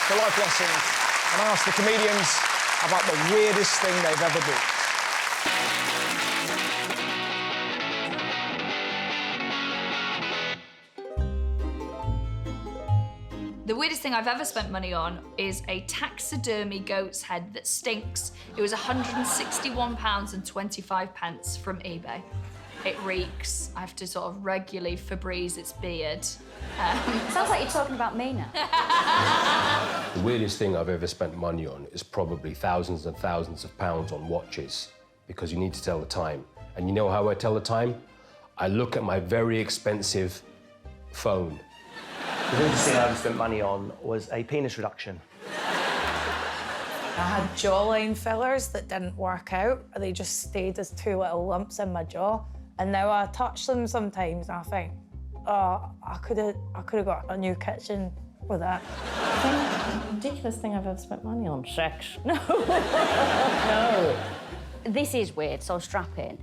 for life lessons and ask the comedians about the weirdest thing they've ever bought. The weirdest thing I've ever spent money on is a taxidermy goat's head that stinks. It was £161.25 from eBay. It reeks. I have to sort of regularly Febreze its beard. Sounds like you're talking about me now. The weirdest thing I've ever spent money on is probably thousands and thousands of pounds on watches, because you need to tell the time. And you know how I tell the time? I look at my very expensive phone. The weirdest thing I ever spent money on was a penis reduction. I had jawline fillers that didn't work out. They just stayed as two little lumps in my jaw. And now I touch them sometimes and I think, oh, I could have got a new kitchen with that. I think the ridiculous thing I've ever spent money on, sex. No. No. This is weird, so strap in.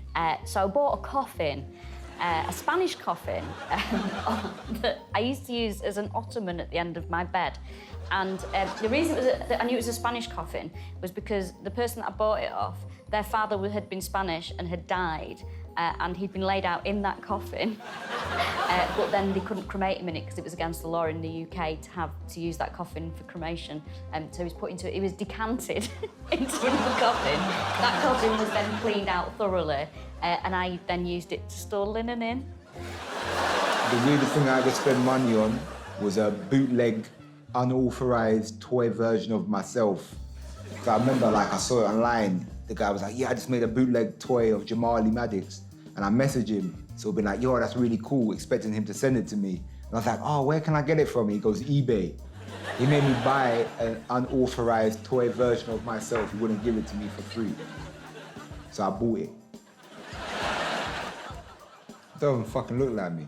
So I bought a coffin, a Spanish coffin that I used to use as an ottoman at the end of my bed. And the reason that I knew it was a Spanish coffin was because the person that I bought it off, their father had been Spanish and had died, and he'd been laid out in that coffin. But then they couldn't cremate him in it because it was against the law in the UK to use that coffin for cremation. So he was put into it. He was decanted into another coffin. That coffin was then cleaned out thoroughly, and I then used it to store linen in. The weirdest thing I ever spent money on was a bootleg, unauthorized toy version of myself. So I remember, I saw it online. The guy was like, yeah, I just made a bootleg toy of Jamali Maddox. And I messaged him. So I've been like, yo, that's really cool, expecting him to send it to me. And I was like, oh, where can I get it from? He goes, eBay. He made me buy an unauthorized toy version of myself. He wouldn't give it to me for free. So I bought it. Don't even fucking look like me.